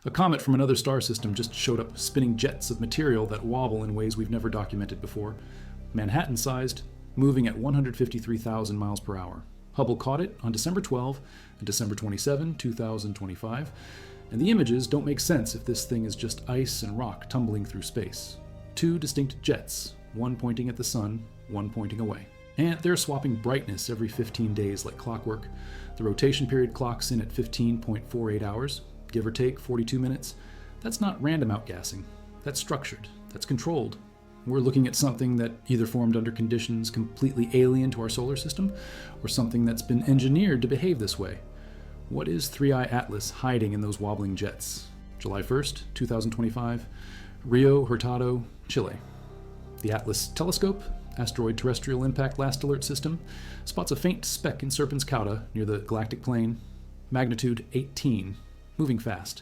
A comet from another star system just showed up spinning jets of material that wobble in ways we've never documented before. Manhattan-sized, moving at 153,000 miles per hour. Hubble caught it on December 12 and December 27, 2025, and the images don't make sense if this thing is just ice and rock tumbling through space. Two distinct jets, one pointing at the sun, one pointing away. And they're swapping brightness every 15 days like clockwork. The rotation period clocks in at 15.48 hours, give or take 42 minutes. That's not random outgassing. That's structured. That's controlled. We're looking at something that either formed under conditions completely alien to our solar system, or something that's been engineered to behave this way. What is 3I Atlas hiding in those wobbling jets? July 1st, 2025, Rio Hurtado, Chile. The Atlas telescope, asteroid terrestrial impact last alert system, spots a faint speck in Serpens Cauda near the galactic plane, magnitude 18, moving fast.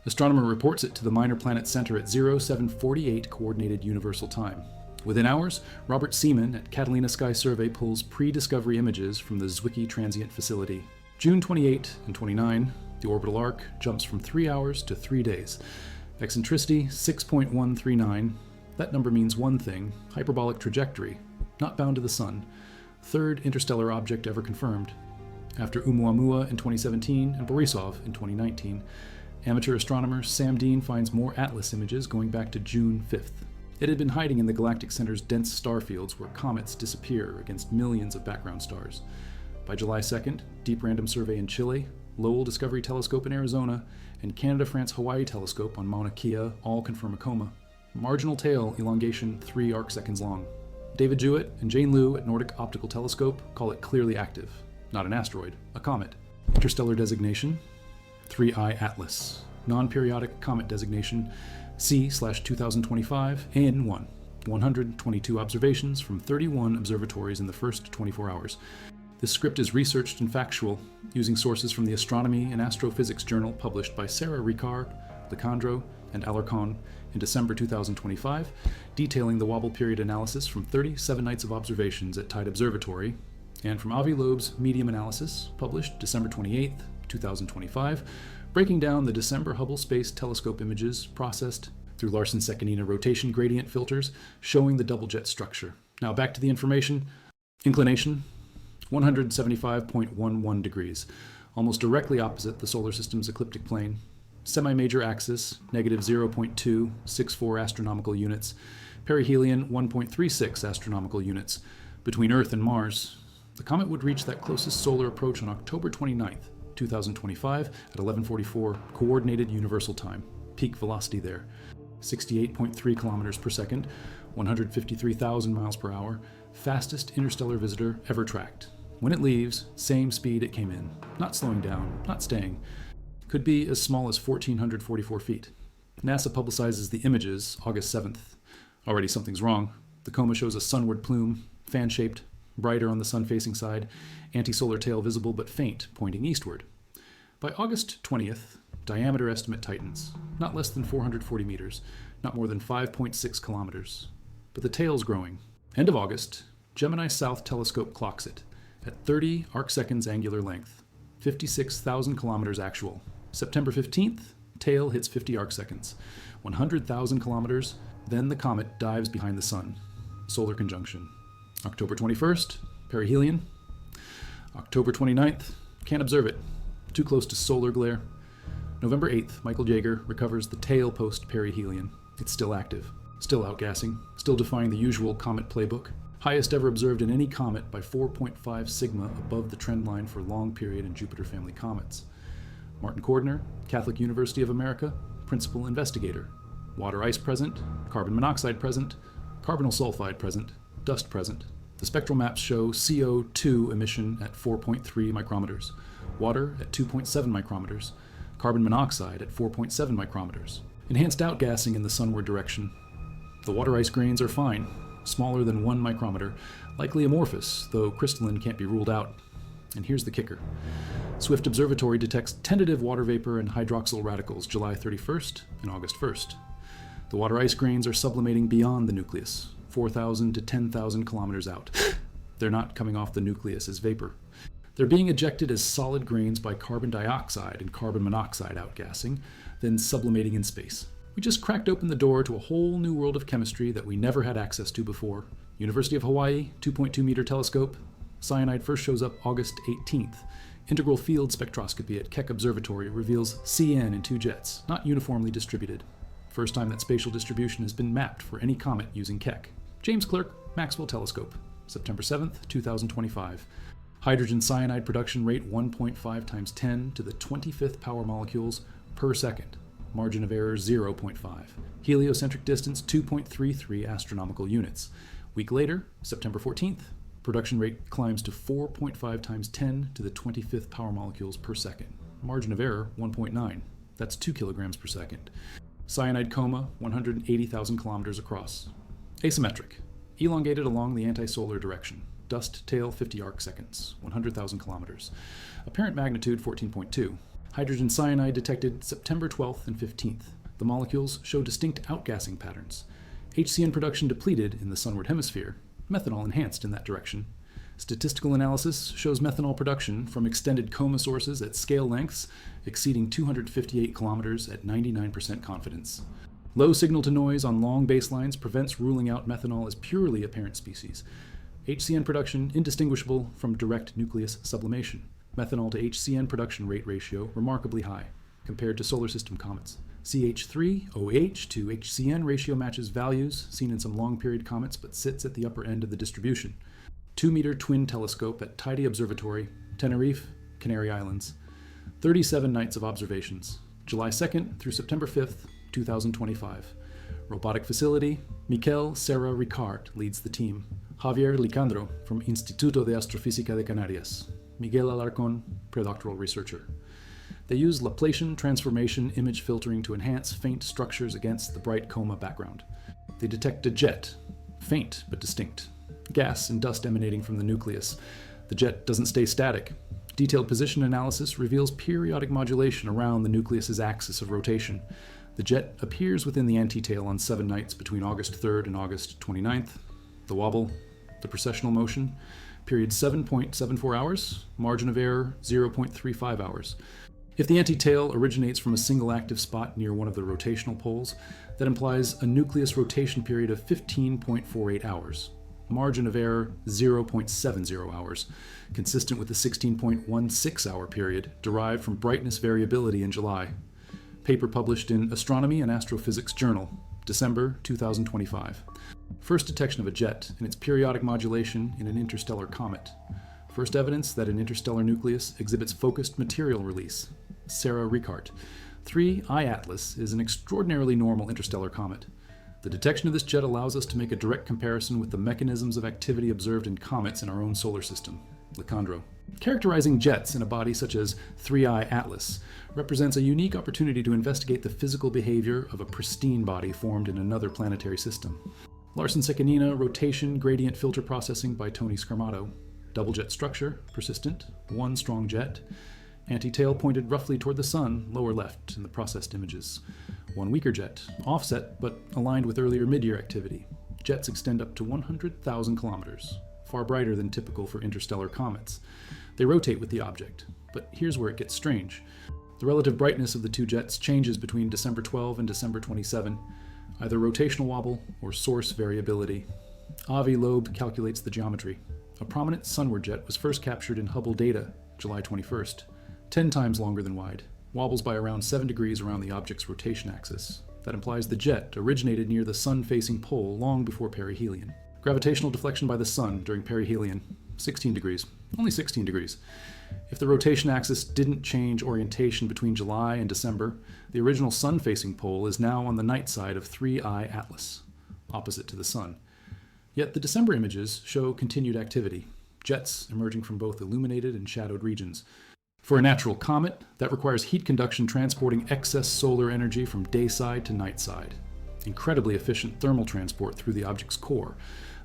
Astronomer reports it to the Minor Planet Center at 0748 Coordinated Universal Time. Within hours, Robert Seaman at Catalina Sky Survey pulls pre-discovery images from the Zwicky Transient Facility. June 28 and 29, the orbital arc jumps from 3 hours to 3 days. Eccentricity 6.139. That number means one thing: hyperbolic trajectory, not bound to the sun. Third interstellar object ever confirmed. After Oumuamua in 2017 and Borisov in 2019, amateur astronomer Sam Dean finds more Atlas images going back to June 5th. It had been hiding in the galactic center's dense star fields where comets disappear against millions of background stars. By July 2nd, Deep Random Survey in Chile, Lowell Discovery Telescope in Arizona, and Canada-France-Hawaii Telescope on Mauna Kea all confirm a coma. Marginal tail elongation 3 arcseconds long. David Jewett and Jane Liu at Nordic Optical Telescope call it clearly active. Not an asteroid, a comet. Interstellar designation, 3I Atlas. Non-periodic comet designation, C/2025 AN1. 122 observations from 31 observatories in the first 24 hours. This script is researched and factual, using sources from the Astronomy and Astrophysics journal published by Sarah Ricard, Lecandro, and Alarcon in December 2025, detailing the wobble period analysis from 37 nights of observations at Tide Observatory, and from Avi Loeb's Medium Analysis, published December 28, 2025, breaking down the December Hubble Space Telescope images processed through Larsen-Sechenina rotation gradient filters, showing the double jet structure. Now back to the information. Inclination, 175.11 degrees, almost directly opposite the solar system's ecliptic plane. Semi-major axis, negative 0.264 astronomical units. Perihelion, 1.36 astronomical units. Between Earth and Mars, the comet would reach that closest solar approach on October 29th, 2025 at 11:44 Coordinated Universal Time. Peak velocity there, 68.3 kilometers per second, 153,000 miles per hour, fastest interstellar visitor ever tracked. When it leaves, same speed it came in, not slowing down, not staying. Could be as small as 1,444 feet. NASA publicizes the images August 7th. Already something's wrong. The coma shows a sunward plume, fan-shaped, brighter on the sun-facing side, anti-solar tail visible but faint, pointing eastward. By August 20th, diameter estimate tightens. Not less than 440 meters, not more than 5.6 kilometers. But the tail's growing. End of August, Gemini South Telescope clocks it at 30 arcseconds angular length, 56,000 kilometers actual. September 15th, tail hits 50 arcseconds, 100,000 kilometers, then the comet dives behind the sun. Solar conjunction. October 21st, perihelion. October 29th, can't observe it. Too close to solar glare. November 8th, Michael Jaeger recovers the tail post-perihelion. It's still active, still outgassing, still defying the usual comet playbook. Highest ever observed in any comet by 4.5 sigma above the trend line for long period and Jupiter family comets. Martin Cordner, Catholic University of America, principal investigator. Water ice present, carbon monoxide present, carbonyl sulfide present, dust present. The spectral maps show CO2 emission at 4.3 micrometers, water at 2.7 micrometers, carbon monoxide at 4.7 micrometers. Enhanced outgassing in the sunward direction. The water ice grains are fine, smaller than 1 micrometer, likely amorphous, though crystalline can't be ruled out. And here's the kicker. Swift Observatory detects tentative water vapor and hydroxyl radicals July 31st and August 1st. The water ice grains are sublimating beyond the nucleus, 4,000 to 10,000 kilometers out. They're not coming off the nucleus as vapor. They're being ejected as solid grains by carbon dioxide and carbon monoxide outgassing, then sublimating in space. We just cracked open the door to a whole new world of chemistry that we never had access to before. University of Hawaii, 2.2-meter telescope. Cyanide first shows up August 18th. Integral field spectroscopy at Keck Observatory reveals CN in 2 jets, not uniformly distributed. First time that spatial distribution has been mapped for any comet using Keck. James Clerk, Maxwell Telescope, September 7th, 2025. Hydrogen cyanide production rate 1.5 times 10 to the 25th power molecules per second. Margin of error 0.5. Heliocentric distance 2.33 astronomical units. Week later, September 14th, production rate climbs to 4.5 times 10 to the 25th power molecules per second. Margin of error 1.9. That's 2 kilograms per second. Cyanide coma 180,000 kilometers across. Asymmetric. Elongated along the antisolar direction. Dust tail 50 arc seconds, 100,000 kilometers. Apparent magnitude 14.2. Hydrogen cyanide detected September 12th and 15th. The molecules show distinct outgassing patterns. HCN production depleted in the sunward hemisphere, methanol enhanced in that direction. Statistical analysis shows methanol production from extended coma sources at scale lengths exceeding 258 kilometers at 99% confidence. Low signal-to-noise on long baselines prevents ruling out methanol as purely apparent species. HCN production indistinguishable from direct nucleus sublimation. Methanol to HCN production rate ratio remarkably high compared to solar system comets. CH3OH to HCN ratio matches values seen in some long-period comets but sits at the upper end of the distribution. 2-meter twin telescope at Teide Observatory, Tenerife, Canary Islands. 37 nights of observations, July 2nd through September 5th, 2025. Robotic facility, Miquel Serra Ricard leads the team. Javier Licandro from Instituto de Astrofísica de Canarias. Miguel Alarcón, predoctoral researcher. They use Laplacian transformation image filtering to enhance faint structures against the bright coma background. They detect a jet, faint but distinct. Gas and dust emanating from the nucleus. The jet doesn't stay static. Detailed position analysis reveals periodic modulation around the nucleus's axis of rotation. The jet appears within the antitail on 7 nights between August 3rd and August 29th. The wobble, the precessional motion, period 7.74 hours, margin of error 0.35 hours. If the antitail originates from a single active spot near one of the rotational poles, that implies a nucleus rotation period of 15.48 hours. Margin of error 0.70 hours, consistent with the 16.16 hour period derived from brightness variability in July. Paper published in Astronomy and Astrophysics Journal, December 2025. First detection of a jet and its periodic modulation in an interstellar comet. First evidence that an interstellar nucleus exhibits focused material release. Serra Ricard. 3I Atlas is an extraordinarily normal interstellar comet. The detection of this jet allows us to make a direct comparison with the mechanisms of activity observed in comets in our own solar system. Licandro. Characterizing jets in a body such as 3I Atlas represents a unique opportunity to investigate the physical behavior of a pristine body formed in another planetary system. Larsen-Secunina rotation gradient filter processing by Tony Scarmato. Double jet structure, persistent, 1 strong jet. Antitail pointed roughly toward the sun, lower left in the processed images. 1 weaker jet, offset but aligned with earlier mid-year activity. Jets extend up to 100,000 kilometers, far brighter than typical for interstellar comets. They rotate with the object, but here's where it gets strange. The relative brightness of the 2 jets changes between December 12 and December 27, either rotational wobble or source variability. Avi Loeb calculates the geometry. A prominent sunward jet was first captured in Hubble data, July 21st, 10 times longer than wide, wobbles by around 7 degrees around the object's rotation axis. That implies the jet originated near the sun-facing pole long before perihelion. Gravitational deflection by the sun during perihelion, 16 degrees, only 16 degrees. If the rotation axis didn't change orientation between July and December, the original sun-facing pole is now on the night side of 3I Atlas, opposite to the sun. Yet the December images show continued activity, jets emerging from both illuminated and shadowed regions. For a natural comet, that requires heat conduction transporting excess solar energy from day side to night side. Incredibly efficient thermal transport through the object's core,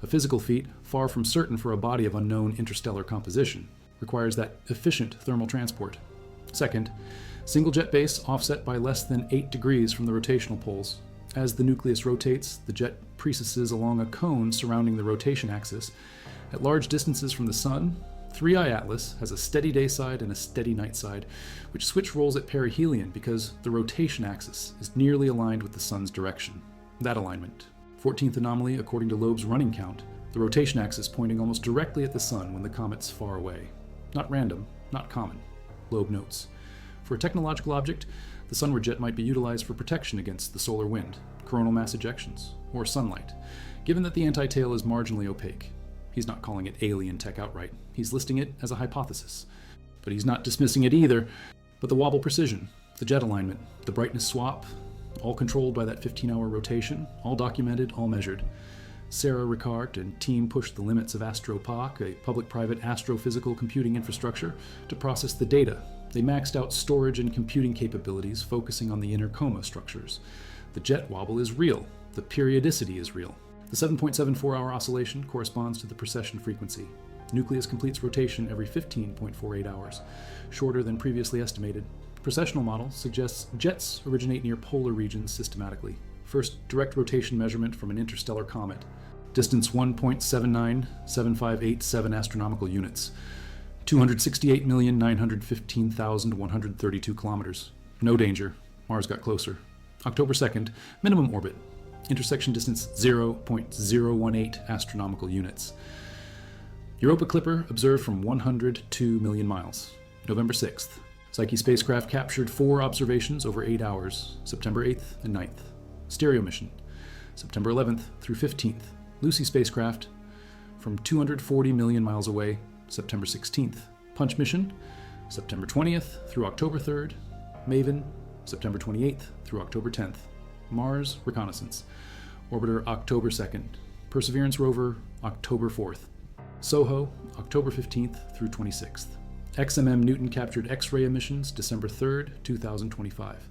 a physical feat far from certain for a body of unknown interstellar composition, requires that efficient thermal transport. Second, single jet base offset by less than 8 degrees from the rotational poles. As the nucleus rotates, the jet precesses along a cone surrounding the rotation axis. At large distances from the sun, 3i Atlas has a steady day side and a steady night side, which switch roles at perihelion because the rotation axis is nearly aligned with the sun's direction. That alignment. 14th anomaly according to Loeb's running count, the rotation axis pointing almost directly at the sun when the comet's far away. Not random, not common, Loeb notes. For a technological object, the sunward jet might be utilized for protection against the solar wind, coronal mass ejections, or sunlight, given that the anti-tail is marginally opaque. He's not calling it alien tech outright. He's listing it as a hypothesis. But he's not dismissing it either. But the wobble precision, the jet alignment, the brightness swap, all controlled by that 15-hour rotation, all documented, all measured. Sarah Ricard and team pushed the limits of AstroPOC, a public-private astrophysical computing infrastructure, to process the data. They maxed out storage and computing capabilities, focusing on the inner coma structures. The jet wobble is real. The periodicity is real. The 7.74-hour oscillation corresponds to the precession frequency. Nucleus completes rotation every 15.48 hours, shorter than previously estimated. Precessional model suggests jets originate near polar regions systematically. First direct rotation measurement from an interstellar comet. Distance 1.797587 astronomical units. 268,915,132 kilometers. No danger. Mars got closer. October 2nd, minimum orbit. Intersection distance 0.018 astronomical units. Europa Clipper observed from 102 million miles. November 6th. Psyche spacecraft captured 4 observations over 8 hours, September 8th and 9th. Stereo mission, September 11th through 15th. Lucy spacecraft from 240 million miles away, September 16th. Punch mission, September 20th through October 3rd. Maven, September 28th through October 10th. Mars reconnaissance, orbiter October 2nd. Perseverance rover, October 4th. SOHO, October 15th through 26th. XMM Newton captured X-ray emissions, December 3rd, 2025.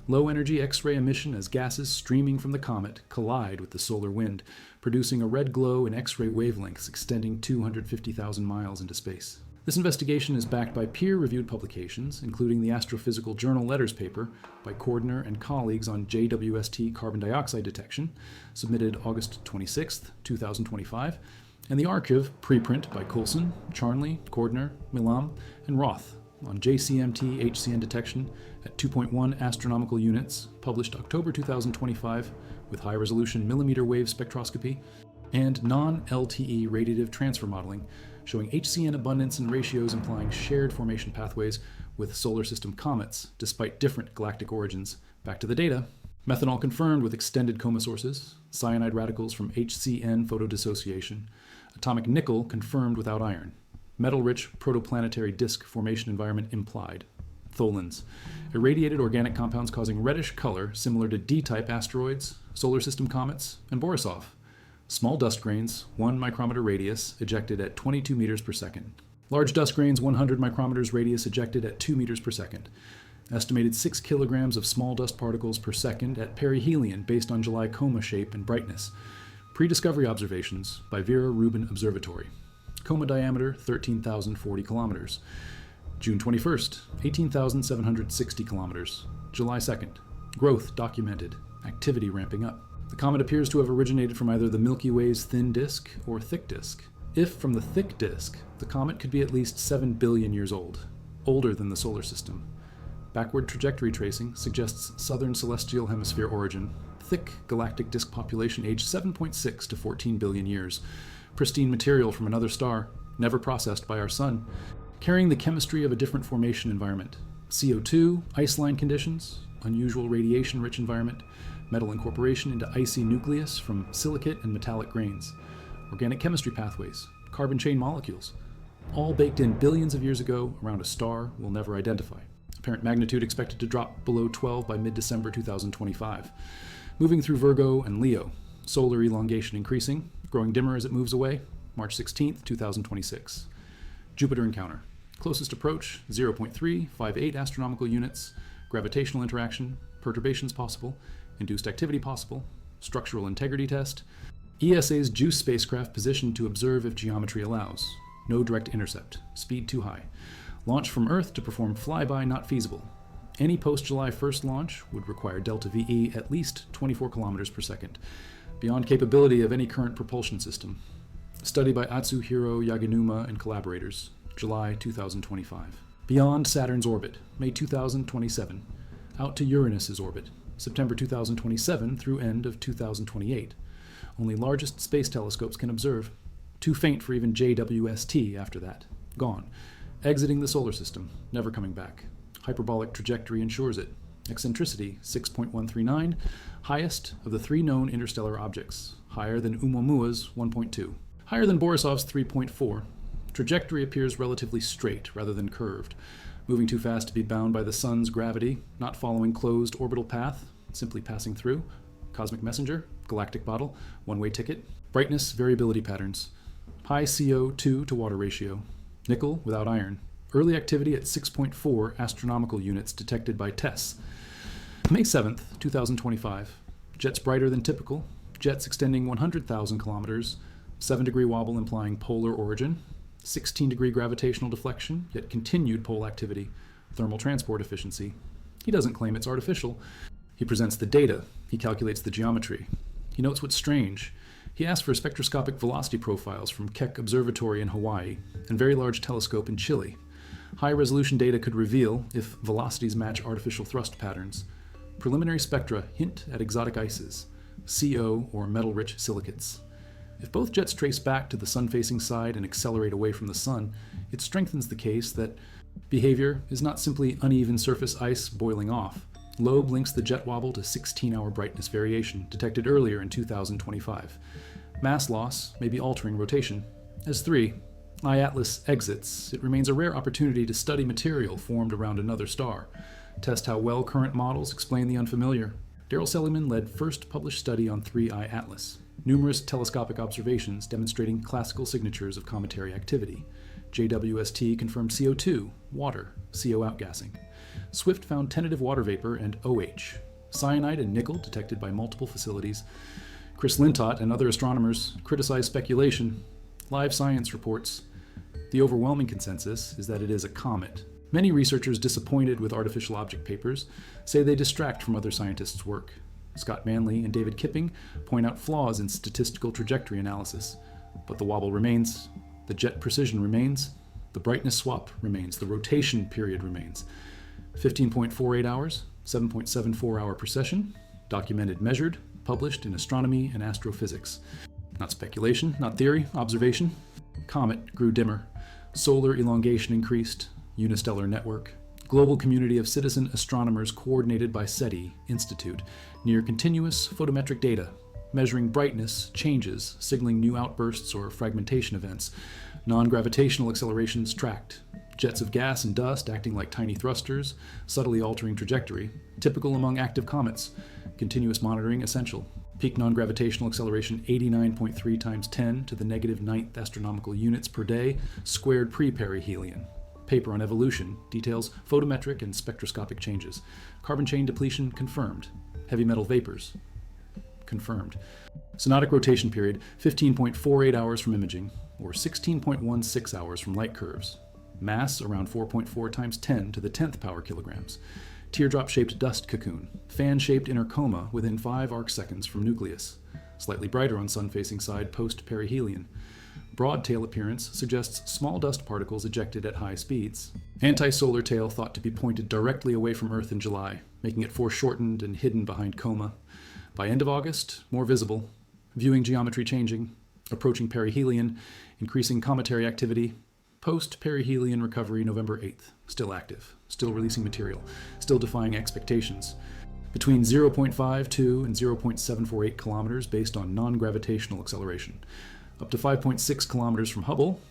Low-energy X-ray emission as gases streaming from the comet collide with the solar wind, producing a red glow in X-ray wavelengths extending 250,000 miles into space. This investigation is backed by peer-reviewed publications, including the Astrophysical Journal Letters paper by Cordner and colleagues on JWST carbon dioxide detection, submitted August 26, 2025, and the Archive preprint by Coulson, Charnley, Cordner, Milam, and Roth on JCMT HCN detection at 2.1 astronomical units, published October 2025 with high-resolution millimeter wave spectroscopy, and non-LTE radiative transfer modeling, showing HCN abundance and ratios implying shared formation pathways with solar system comets, despite different galactic origins. Back to the data. Methanol confirmed with extended coma sources, cyanide radicals from HCN photodissociation, atomic nickel confirmed without iron, metal-rich protoplanetary disk formation environment implied, tholins, irradiated organic compounds causing reddish color similar to D-type asteroids, solar system comets, and Borisov. Small dust grains, 1 micrometer radius, ejected at 22 meters per second. Large dust grains, 100 micrometers radius, ejected at 2 meters per second. Estimated 6 kilograms of small dust particles per second at perihelion based on July coma shape and brightness. Pre-discovery observations by Vera Rubin Observatory. Coma diameter, 13,040 kilometers. June 21st, 18,760 kilometers. July 2nd, growth documented, activity ramping up. The comet appears to have originated from either the Milky Way's thin disk or thick disk. If from the thick disk, the comet could be at least 7 billion years old, older than the solar system. Backward trajectory tracing suggests southern celestial hemisphere origin, thick galactic disk population aged 7.6 to 14 billion years, pristine material from another star, never processed by our sun, carrying the chemistry of a different formation environment. CO2, ice line conditions, unusual radiation-rich environment, metal incorporation into icy nucleus from silicate and metallic grains, organic chemistry pathways, carbon chain molecules, all baked in billions of years ago around a star we'll never identify. Apparent magnitude expected to drop below 12 by mid-December 2025. Moving through Virgo and Leo, solar elongation increasing, growing dimmer as it moves away, March 16, 2026. Jupiter encounter. Closest approach, 0.358 astronomical units, gravitational interaction, perturbations possible, induced activity possible, structural integrity test, ESA's JUICE spacecraft positioned to observe if geometry allows, no direct intercept, speed too high, launch from Earth to perform flyby not feasible. Any post-July 1st launch would require delta VE at least 24 kilometers per second, beyond capability of any current propulsion system. Study by Atsuhiro Yaginuma and collaborators. July 2025. Beyond Saturn's orbit, May 2027. Out to Uranus's orbit, September 2027 through end of 2028. Only largest space telescopes can observe. Too faint for even JWST after that. Gone. Exiting the solar system, never coming back. Hyperbolic trajectory ensures it. Eccentricity 6.139, highest of the 3 known interstellar objects, higher than Oumuamua's 1.2, higher than Borisov's 3.4. Trajectory appears relatively straight rather than curved, moving too fast to be bound by the sun's gravity, not following closed orbital path, simply passing through. Cosmic messenger, galactic bottle, one-way ticket. Brightness variability patterns, high CO2 to water ratio, nickel without iron. Early activity at 6.4 astronomical units detected by TESS. May 7th, 2025. Jets brighter than typical. Jets extending 100,000 kilometers. 7-degree wobble implying polar origin. 16-degree gravitational deflection, yet continued pole activity. Thermal transport efficiency. He doesn't claim it's artificial. He presents the data. He calculates the geometry. He notes what's strange. He asked for spectroscopic velocity profiles from Keck Observatory in Hawaii and Very Large Telescope in Chile. High-resolution data could reveal if velocities match artificial thrust patterns. Preliminary spectra hint at exotic ices, CO or metal-rich silicates. If both jets trace back to the sun-facing side and accelerate away from the sun, it strengthens the case that behavior is not simply uneven surface ice boiling off. Loeb links the jet wobble to 16-hour brightness variation detected earlier in 2025. Mass loss may be altering rotation. As 3, I-Atlas exits, it remains a rare opportunity to study material formed around another star, test how well current models explain the unfamiliar. Daryl Seligman led first published study on 3 I-Atlas, numerous telescopic observations demonstrating classical signatures of cometary activity. JWST confirmed CO2, water, CO outgassing. Swift found tentative water vapor and OH. Cyanide and nickel detected by multiple facilities. Chris Lintott and other astronomers criticized speculation. Live science reports. The overwhelming consensus is that it is a comet. Many researchers disappointed with artificial object papers say they distract from other scientists' work. Scott Manley and David Kipping point out flaws in statistical trajectory analysis. But the wobble remains, the jet precision remains, the brightness swap remains, the rotation period remains. 15.48 hours, 7.74 hour precession, documented, measured, published in Astronomy and Astrophysics. Not speculation, not theory, observation. Comet grew dimmer. Solar elongation increased. Unistellar network. Global community of citizen astronomers coordinated by SETI Institute near continuous photometric data, measuring brightness changes, signaling new outbursts or fragmentation events. Non-gravitational accelerations tracked. Jets of gas and dust acting like tiny thrusters, subtly altering trajectory, typical among active comets. Continuous monitoring essential. Peak non-gravitational acceleration 89.3 times 10 to the negative 9th astronomical units per day, squared pre-perihelion. Paper on evolution details photometric and spectroscopic changes. Carbon chain depletion confirmed. Heavy metal vapors confirmed. Synodic rotation period 15.48 hours from imaging, or 16.16 hours from light curves. Mass around 4.4 times 10 to the 10th power kilograms. Teardrop-shaped dust cocoon, fan-shaped inner coma within 5 arcseconds from nucleus. Slightly brighter on sun-facing side post-perihelion. Broad tail appearance suggests small dust particles ejected at high speeds. Anti-solar tail thought to be pointed directly away from Earth in July, making it foreshortened and hidden behind coma. By end of August, more visible. Viewing geometry changing. Approaching perihelion, increasing cometary activity. Post-perihelion recovery November 8th. Still active. Still releasing material. Still defying expectations. Between 0.52 and 0.748 kilometers based on non-gravitational acceleration. Up to 5.6 kilometers from Hubble.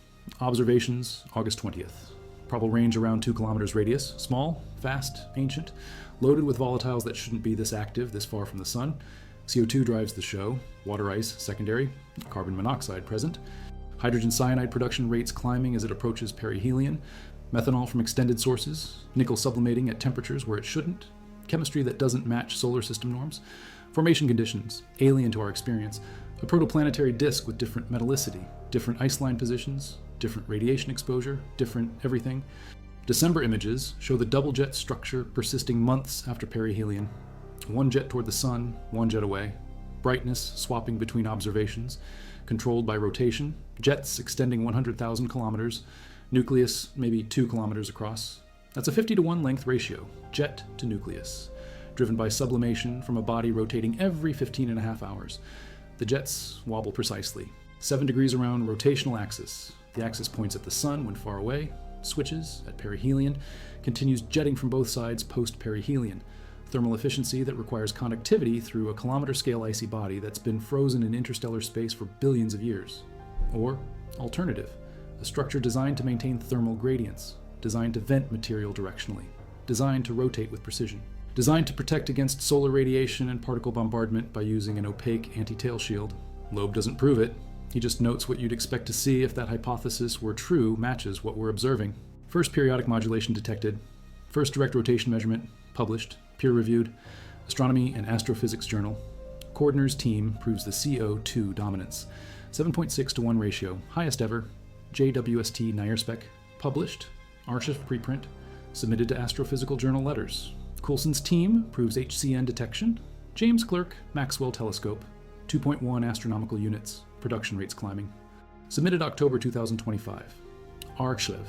Observations August 20th. Probable range around 2 kilometers radius. Small, fast, ancient. Loaded with volatiles that shouldn't be this active this far from the sun. CO2 drives the show. Water ice secondary. Carbon monoxide present. Hydrogen cyanide production rates climbing as it approaches perihelion. Methanol from extended sources. Nickel sublimating at temperatures where it shouldn't. Chemistry that doesn't match solar system norms. Formation conditions, alien to our experience. A protoplanetary disk with different metallicity, different ice line positions, different radiation exposure, different everything. December images show the double jet structure persisting months after perihelion. One jet toward the sun, one jet away. Brightness swapping between observations. Controlled by rotation. Jets extending 100,000 kilometers. Nucleus, maybe 2 kilometers across. That's a 50-to-1 length ratio, jet to nucleus, driven by sublimation from a body rotating every 15.5 hours. The jets wobble precisely. 7 degrees around rotational axis. The axis points at the sun when far away, switches at perihelion, continues jetting from both sides post-perihelion. Thermal efficiency that requires conductivity through a kilometer-scale icy body that's been frozen in interstellar space for billions of years. Or, alternative, a structure designed to maintain thermal gradients, designed to vent material directionally, designed to rotate with precision, designed to protect against solar radiation and particle bombardment by using an opaque anti-tail shield. Loeb doesn't prove it. He just notes what you'd expect to see if that hypothesis were true matches what we're observing. First periodic modulation detected. First direct rotation measurement published, peer-reviewed, Astronomy and Astrophysics Journal. Cordner's team proves the CO2 dominance. 7.6 to 1 ratio, highest ever. JWST NIRSpec, published, Archive preprint, submitted to Astrophysical Journal letters. Coulson's team proves HCN detection. James Clerk, Maxwell telescope, 2.1 astronomical units, production rates climbing. Submitted October 2025. Archive,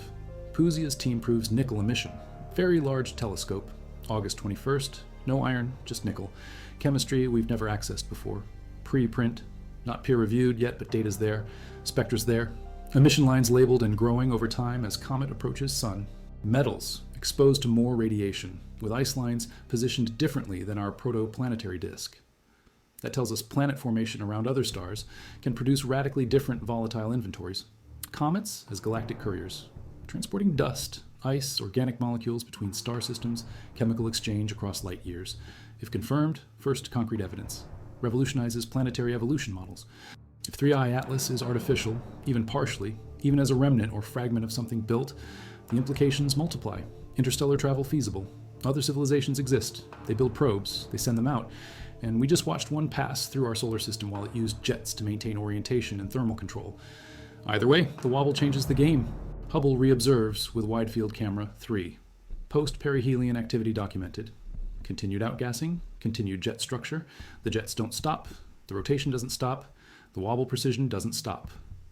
Puzia's team proves nickel emission. Very large telescope, August 21st, no iron, just nickel. Chemistry we've never accessed before. Preprint, not peer-reviewed yet, but data's there. Spectra's there. Emission lines labeled and growing over time as comet approaches sun. Metals exposed to more radiation, with ice lines positioned differently than our protoplanetary disk. That tells us planet formation around other stars can produce radically different volatile inventories. Comets as galactic couriers, transporting dust, ice, organic molecules between star systems, chemical exchange across light years. If confirmed, first concrete evidence. Revolutionizes planetary evolution models. If 3I Atlas is artificial, even partially, even as a remnant or fragment of something built, the implications multiply. Interstellar travel feasible. Other civilizations exist. They build probes. They send them out. And we just watched one pass through our solar system while it used jets to maintain orientation and thermal control. Either way, the wobble changes the game. Hubble reobserves with Wide Field Camera 3. Post-perihelion activity documented. Continued outgassing, continued jet structure. The jets don't stop. The rotation doesn't stop. The wobble precision doesn't stop.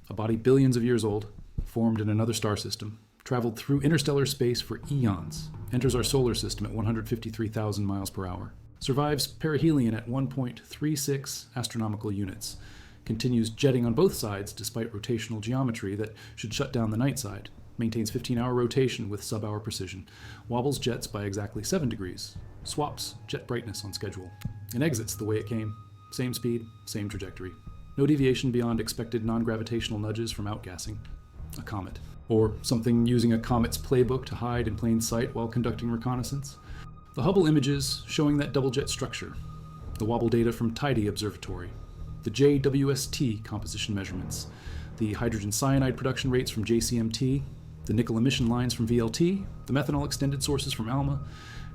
A body billions of years old, formed in another star system, traveled through interstellar space for eons, enters our solar system at 153,000 miles per hour, survives perihelion at 1.36 astronomical units, continues jetting on both sides despite rotational geometry that should shut down the night side, maintains 15-hour rotation with sub-hour precision, wobbles jets by exactly 7 degrees, swaps jet brightness on schedule, and exits the way it came. Same speed, same trajectory. No deviation beyond expected non-gravitational nudges from outgassing. A comet. Or something using a comet's playbook to hide in plain sight while conducting reconnaissance. The Hubble images showing that double jet structure. The wobble data from Tidy Observatory. The JWST composition measurements. The hydrogen cyanide production rates from JCMT. The nickel emission lines from VLT. The methanol extended sources from ALMA.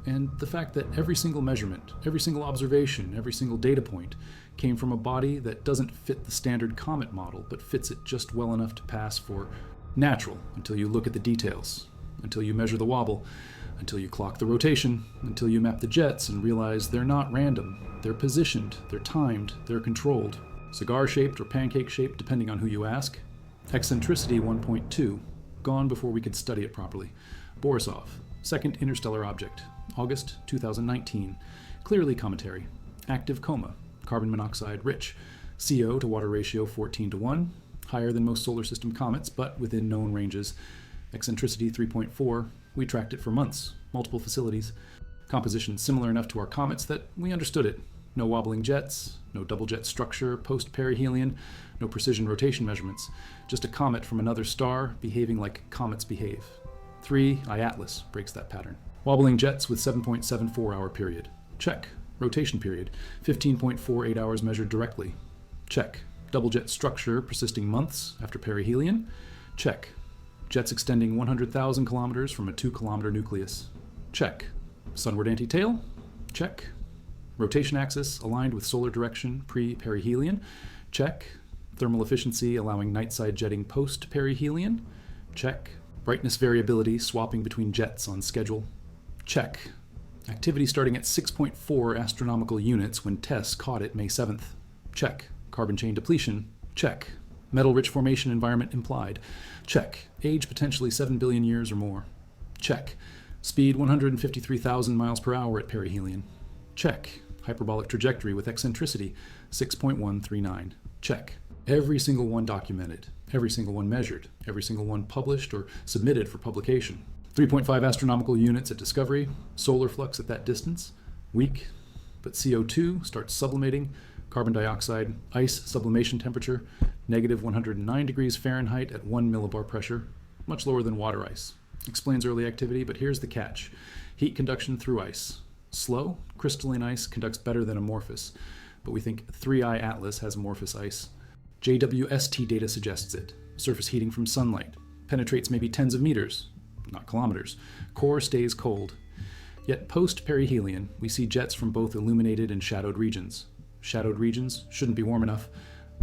And the fact that every single measurement, every single observation, every single data point came from a body that doesn't fit the standard comet model, but fits it just well enough to pass for natural until you look at the details, until you measure the wobble, until you clock the rotation, until you map the jets and realize they're not random. They're positioned, they're timed, they're controlled. Cigar-shaped or pancake-shaped, depending on who you ask. Eccentricity 1.2, gone before we could study it properly. Borisov, second interstellar object, August 2019. Clearly cometary. Active coma, carbon monoxide rich. CO to water ratio 14 to 1, higher than most solar system comets, but within known ranges. Eccentricity 3.4, we tracked it for months, multiple facilities. Composition similar enough to our comets that we understood it. No wobbling jets, no double jet structure post-perihelion, no precision rotation measurements. Just a comet from another star behaving like comets behave. 3I Atlas breaks that pattern. Wobbling jets with 7.74 hour period. Check. Rotation period. 15.48 hours measured directly. Check. Double jet structure persisting months after perihelion. Check. Jets extending 100,000 kilometers from a 2-kilometer nucleus. Check. Sunward anti-tail. Check. Rotation axis aligned with solar direction pre-perihelion. Check. Thermal efficiency allowing night-side jetting post-perihelion. Check. Brightness variability swapping between jets on schedule. Check. Activity starting at 6.4 astronomical units when TESS caught it May 7th. Check. Carbon chain depletion. Check. Metal-rich formation environment implied. Check. Age potentially 7 billion years or more. Check. Speed 153,000 miles per hour at perihelion. Check. Hyperbolic trajectory with eccentricity 6.139. Check. Every single one documented. Every single one measured. Every single one published or submitted for publication. 3.5 astronomical units at discovery. Solar flux at that distance. Weak. But CO2 starts sublimating. Carbon dioxide, ice sublimation temperature, negative 109 degrees Fahrenheit at 1 millibar pressure, much lower than water ice. Explains early activity, but here's the catch. Heat conduction through ice. Slow, crystalline ice conducts better than amorphous, but we think 3I Atlas has amorphous ice. JWST data suggests it. Surface heating from sunlight. Penetrates maybe tens of meters, not kilometers. Core stays cold. Yet post-perihelion, we see jets from both illuminated and shadowed regions. Shadowed regions shouldn't be warm enough,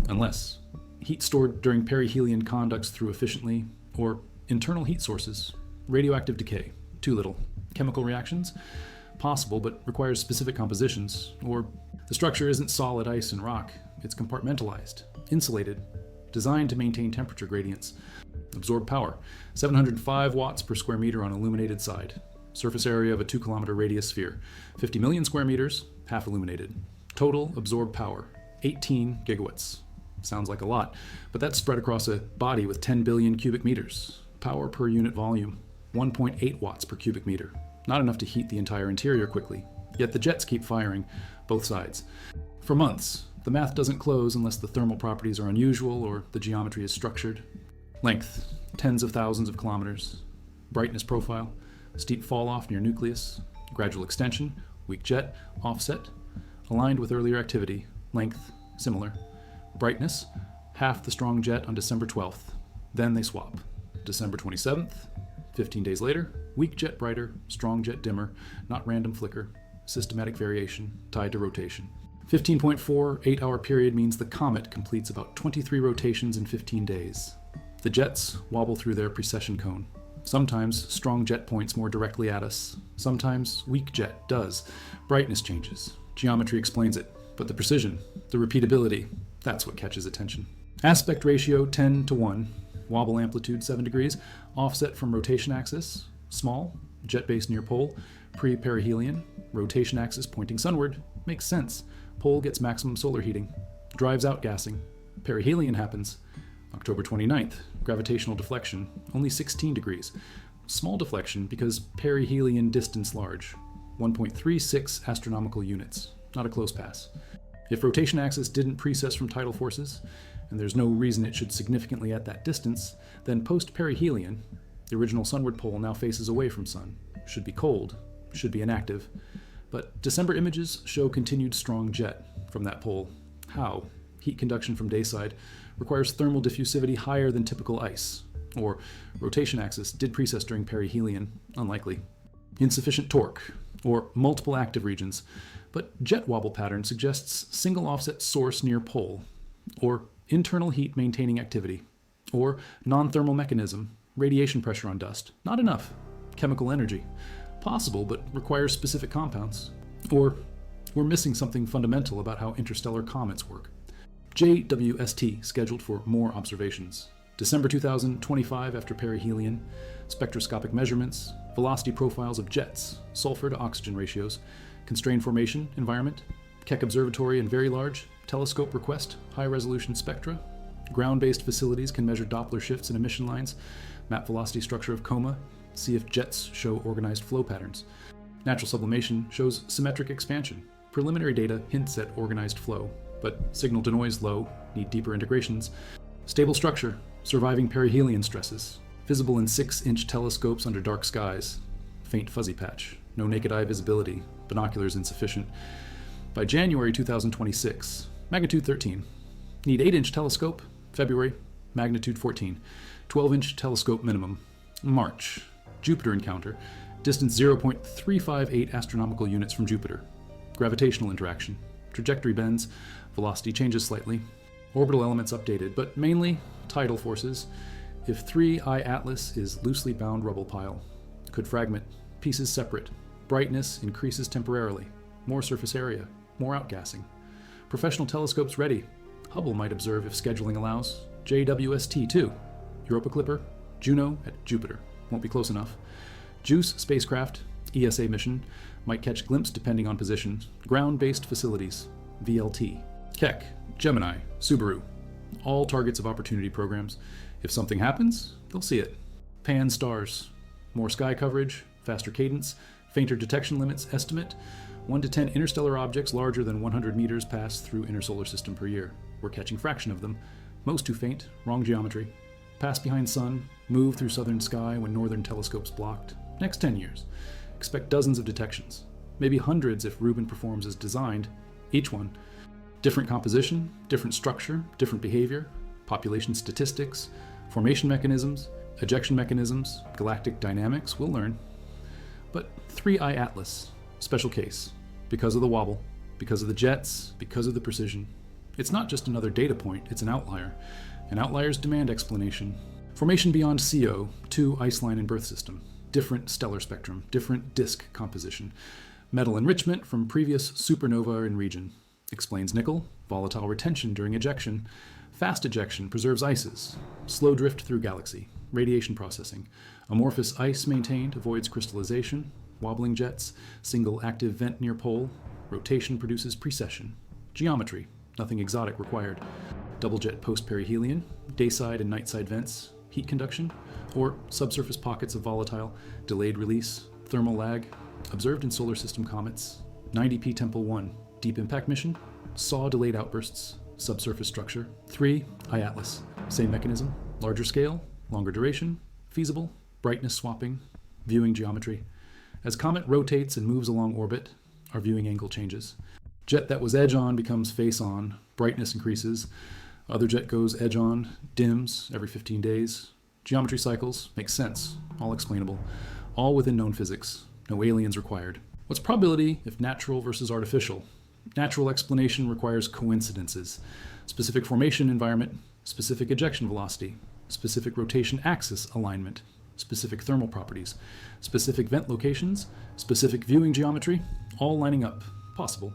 unless heat stored during perihelion conducts through efficiently, or internal heat sources. Radioactive decay, too little. Chemical reactions, possible but requires specific compositions, or the structure isn't solid ice and rock, it's compartmentalized, insulated, designed to maintain temperature gradients. Absorb power, 705 watts per square meter on illuminated side. Surface area of a 2-kilometer radius sphere, 50 million square meters, half illuminated. Total absorbed power, 18 gigawatts. Sounds like a lot, but that's spread across a body with 10 billion cubic meters. Power per unit volume, 1.8 watts per cubic meter. Not enough to heat the entire interior quickly, yet the jets keep firing, both sides. For months, the math doesn't close unless the thermal properties are unusual or the geometry is structured. Length, tens of thousands of kilometers. Brightness profile, steep fall-off near nucleus. Gradual extension, weak jet, offset. Aligned with earlier activity, length, similar. Brightness, half the strong jet on December 12th. Then they swap. December 27th, 15 days later, weak jet brighter, strong jet dimmer, not random flicker, systematic variation, tied to rotation. 15.4 8-hour period means the comet completes about 23 rotations in 15 days. The jets wobble through their precession cone. Sometimes strong jet points more directly at us. Sometimes weak jet does. Brightness changes. Geometry explains it, but the precision, the repeatability, that's what catches attention. Aspect ratio 10:1, wobble amplitude 7 degrees, offset from rotation axis, small, jet base near pole, pre-perihelion, rotation axis pointing sunward, makes sense. Pole gets maximum solar heating, drives out gassing. Perihelion happens. October 29th, gravitational deflection, only 16 degrees. Small deflection because perihelion distance large. 1.36 astronomical units, not a close pass. If rotation axis didn't precess from tidal forces, and there's no reason it should significantly at that distance, then post-perihelion, the original sunward pole now faces away from sun. Should be cold, should be inactive. But December images show continued strong jet from that pole. How? Heat conduction from dayside requires thermal diffusivity higher than typical ice. Or rotation axis did precess during perihelion, unlikely. Insufficient torque, or multiple active regions, but jet wobble pattern suggests single offset source near pole, or internal heat maintaining activity, or non-thermal mechanism, radiation pressure on dust, not enough, chemical energy, possible but requires specific compounds, or we're missing something fundamental about how interstellar comets work. JWST scheduled for more observations. December 2025 after perihelion, spectroscopic measurements, velocity profiles of jets, sulfur to oxygen ratios, constrained formation environment, Keck Observatory and Very Large, telescope request, high-resolution spectra, ground-based facilities can measure Doppler shifts in emission lines, map velocity structure of coma, see if jets show organized flow patterns. Natural sublimation shows symmetric expansion. Preliminary data hints at organized flow, but signal to noise low, need deeper integrations. Stable structure, surviving perihelion stresses, visible in 6-inch telescopes under dark skies. Faint fuzzy patch, no naked eye visibility, binoculars insufficient. By January 2026, magnitude 13. Need 8-inch telescope, February, magnitude 14. 12-inch telescope minimum. March, Jupiter encounter, distance 0.358 astronomical units from Jupiter. Gravitational interaction, trajectory bends, velocity changes slightly. Orbital elements updated, but mainly tidal forces. If 3I Atlas is loosely bound rubble pile, could fragment, pieces separate. Brightness increases temporarily. More surface area, more outgassing. Professional telescopes ready. Hubble might observe if scheduling allows. JWST-2, Europa Clipper, Juno at Jupiter. Won't be close enough. JUICE spacecraft, ESA mission, might catch glimpse depending on position. Ground-based facilities, VLT. Keck, Gemini, Subaru, all targets of opportunity programs. If something happens, they'll see it. Pan stars, more sky coverage, faster cadence, fainter detection limits estimate. 1 to 10 interstellar objects larger than 100 meters pass through inner solar system per year. We're catching fraction of them. Most too faint, wrong geometry. Pass behind sun, move through southern sky when northern telescope's blocked. Next 10 years. Expect dozens of detections. Maybe hundreds if Rubin performs as designed. Each one. Different composition, different structure, different behavior, population statistics, formation mechanisms, ejection mechanisms, galactic dynamics, we'll learn. But 3I Atlas, special case. Because of the wobble, because of the jets, because of the precision. It's not just another data point, it's an outlier. And outliers demand explanation. Formation beyond CO, 2 ice line and birth system. Different stellar spectrum, different disk composition. Metal enrichment from previous supernova in region. Explains nickel, volatile retention during ejection. Fast ejection preserves ices. Slow drift through galaxy. Radiation processing. Amorphous ice maintained, avoids crystallization. Wobbling jets. Single active vent near pole. Rotation produces precession. Geometry. Nothing exotic required. Double jet post-perihelion. Dayside and nightside vents. Heat conduction. Or subsurface pockets of volatile. Delayed release. Thermal lag. Observed in solar system comets. 90P Temple 1. Deep impact mission. SAW delayed outbursts. Subsurface structure. 3. I-Atlas. Same mechanism. Larger scale. Longer duration. Feasible. Brightness swapping. Viewing geometry. As comet rotates and moves along orbit, our viewing angle changes. Jet that was edge on becomes face on. Brightness increases. Other jet goes edge on, dims every 15 days. Geometry cycles make sense. All explainable. All within known physics. No aliens required. What's probability if natural versus artificial? Natural explanation requires coincidences. Specific formation environment, specific ejection velocity, specific rotation axis alignment, specific thermal properties, specific vent locations, specific viewing geometry, all lining up. Possible.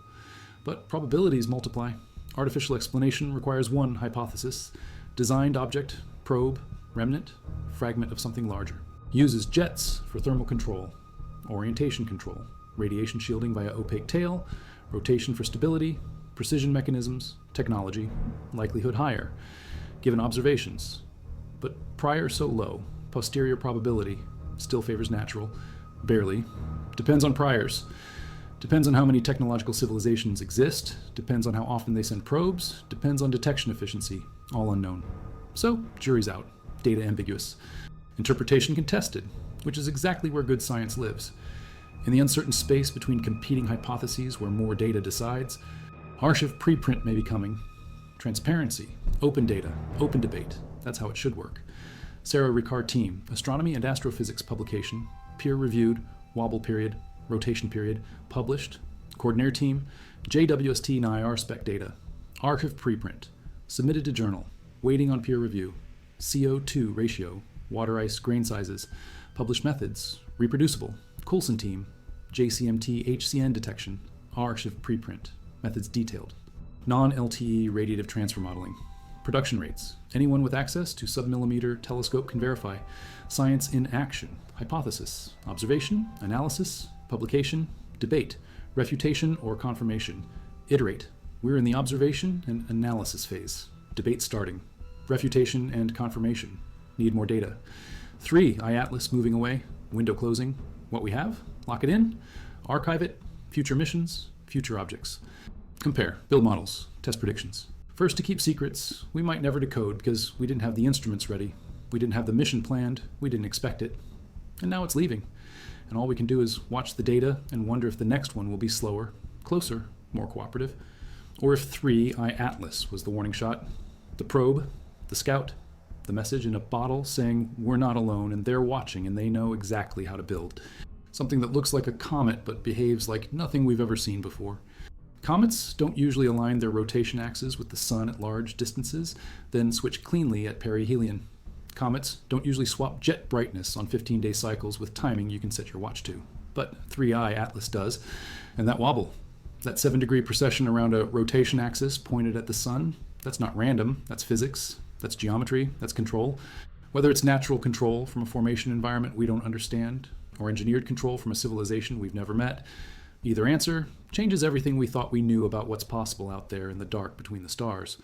But probabilities multiply. Artificial explanation requires one hypothesis. Designed object, probe, remnant, fragment of something larger. Uses jets for thermal control, orientation control, radiation shielding via opaque tail, rotation for stability, precision mechanisms, technology, likelihood higher, given observations. But prior so low, posterior probability still favors natural, barely. Depends on priors. Depends on how many technological civilizations exist, depends on how often they send probes, depends on detection efficiency, all unknown. So, jury's out, data ambiguous. Interpretation contested, which is exactly where good science lives. In the uncertain space between competing hypotheses where more data decides, archive preprint may be coming. Transparency, open data, open debate, that's how it should work. Sarah Ricard team, astronomy and astrophysics publication, peer-reviewed, wobble period, rotation period, published, coordinator team, JWST and IR spec data, archive preprint, submitted to journal, waiting on peer review, CO2 ratio, water ice grain sizes, published methods, reproducible, Coulson team, JCMT HCN detection, archive preprint, methods detailed, non-LTE radiative transfer modeling, production rates, anyone with access to submillimeter telescope can verify, science in action, hypothesis, observation, analysis, publication, debate, refutation or confirmation, iterate. We're in the observation and analysis phase. Debate starting. Refutation and confirmation. Need more data. 3. I-Atlas moving away. Window closing. What we have? Lock it in. Archive it. Future missions. Future objects. Compare. Build models. Test predictions. First, to keep secrets, we might never decode because we didn't have the instruments ready. We didn't have the mission planned. We didn't expect it. And now it's leaving. And all we can do is watch the data and wonder if the next one will be slower, closer, more cooperative, or if 3 I-Atlas was the warning shot, the probe, the scout, the message in a bottle saying we're not alone and they're watching and they know exactly how to build. Something that looks like a comet but behaves like nothing we've ever seen before. Comets don't usually align their rotation axes with the sun at large distances, then switch cleanly at perihelion. Comets don't usually swap jet brightness on 15-day cycles with timing you can set your watch to. But 3I Atlas does, and that wobble, that 7-degree precession around a rotation axis pointed at the sun, that's not random, that's physics. That's geometry, that's control. Whether it's natural control from a formation environment we don't understand, or engineered control from a civilization we've never met, either answer changes everything we thought we knew about what's possible out there in the dark between the stars.